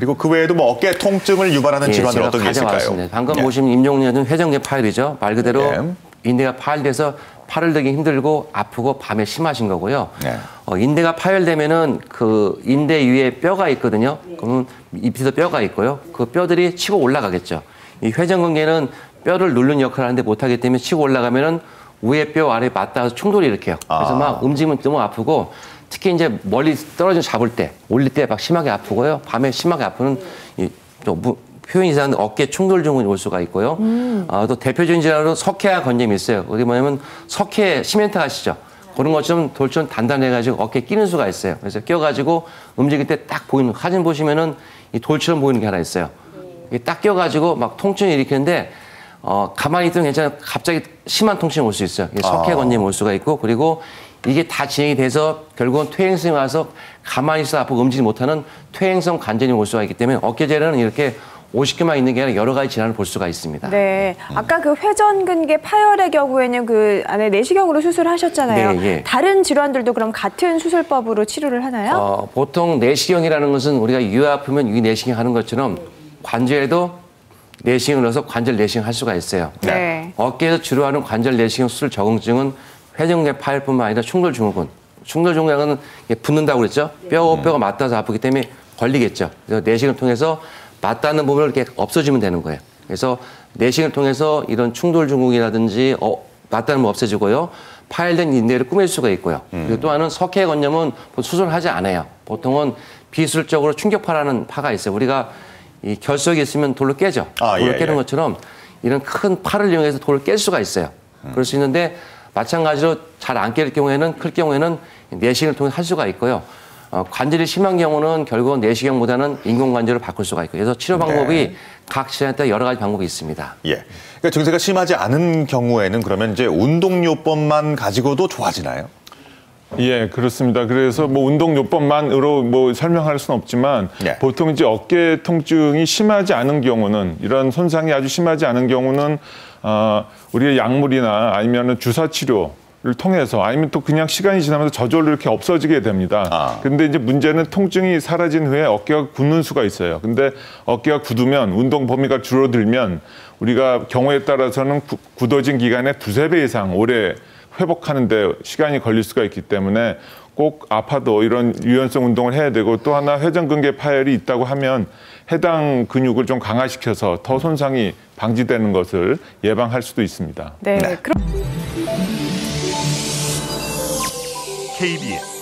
그리고 그 외에도 뭐 어깨 통증을 유발하는 질환들 어떤 게 있을까요? 방금 보신 임종리는 회전근개 파열이죠. 말 그대로 인대가 파열돼서 팔을 들기 힘들고 아프고 밤에 심하신 거고요. 인대가 파열되면은 그 인대 위에 뼈가 있거든요. 그러면 밑에도 뼈가 있고요. 그 뼈들이 치고 올라가겠죠. 이 회전근개는 뼈를 누르는 역할을 하는데 못하기 때문에 치고 올라가면은 위에 뼈 아래 맞닿아서 충돌이 일으켜요. 그래서 막 움직이면 너무 아프고 특히 이제 멀리 떨어져 잡을 때, 올릴 때 막 심하게 아프고요. 밤에 심하게 아프는 표현이 이상한 어깨 충돌 증후군이 올 수가 있고요. 또 대표적인 질환으로 석회화 건염이 있어요. 그게 뭐냐면 석회 시멘트 아시죠? 그런 것처럼 돌처럼 단단해가지고 어깨에 끼는 수가 있어요. 그래서 껴가지고 움직일 때 딱 보이는 사진 보시면은 이 돌처럼 보이는 게 하나 있어요. 이게 딱 껴가지고 막 통증을 일으키는데 가만히 있으면 괜찮아요. 갑자기 심한 통증이 올 수 있어요. 석회 건염이 올 수가 있고 그리고 이게 다 진행이 돼서 결국은 퇴행성이 와서 가만히 있어 아프고 움직이지 못하는 퇴행성 관절이 올 수가 있기 때문에 어깨 질환은 이렇게 50개만 있는 게 아니라 여러 가지 질환을 볼 수가 있습니다. 네, 아까 그 회전근개 파열의 경우에는 그 안에 내시경으로 수술하셨잖아요. 네, 다른 질환들도 그럼 같은 수술법으로 치료를 하나요? 보통 내시경이라는 것은 우리가 위 아프면 위 내시경 하는 것처럼 관절에도 내시경을 넣어서 관절 내시경 할 수가 있어요. 어깨에서 주로 하는 관절 내시경 수술 적응증은 회전근개 파열뿐만 아니라 충돌 증후군. 충돌 증후군은 붙는다고 그랬죠. 뼈가 맞닿아서 아프기 때문에 걸리겠죠. 그래서 내시경을 통해서 맞닿는 부분을 이렇게 없어지면 되는 거예요. 그래서 내시경을 통해서 이런 충돌 증후군이라든지 맞닿는 부분 없어지고요. 파열된 인대를 꾸밀 수가 있고요. 그리고 또 하나는 석회 건염은 수술하지 않아요. 보통은 비술적으로 충격파라는 파가 있어요. 우리가 이 결석이 있으면 돌로 깨죠. 돌로 깨는 것처럼 이런 큰 팔을 이용해서 돌을 깰 수가 있어요. 그럴 수 있는데 마찬가지로 잘 안 깰 경우에는 클 경우에는 내시경을 통해 할 수가 있고요. 관절이 심한 경우는 결국은 내시경보다는 인공관절을 바꿀 수가 있고 그래서 치료 방법이 각 질환에 따라 여러 가지 방법이 있습니다. 그러니까 증세가 심하지 않은 경우에는 그러면 이제 운동요법만 가지고도 좋아지나요? 예, 그렇습니다. 그래서 뭐 운동요법만으로 뭐 설명할 수는 없지만 보통 이제 어깨 통증이 심하지 않은 경우는 이런 손상이 아주 심하지 않은 경우는 우리의 약물이나 아니면은 주사 치료 를 통해서 아니면 또 그냥 시간이 지나면서 저절로 이렇게 없어지게 됩니다. 근데 이제 문제는 통증이 사라진 후에 어깨가 굳는 수가 있어요. 근데 어깨가 굳으면 운동 범위가 줄어들면 우리가 경우에 따라서는 굳어진 기간의 2~3배 이상 오래 회복하는 데 시간이 걸릴 수가 있기 때문에 꼭 아파도 이런 유연성 운동을 해야 되고 또 하나 회전근개 파열이 있다고 하면 해당 근육을 좀 강화시켜서 더 손상이 방지되는 것을 예방할 수도 있습니다. 네. KBS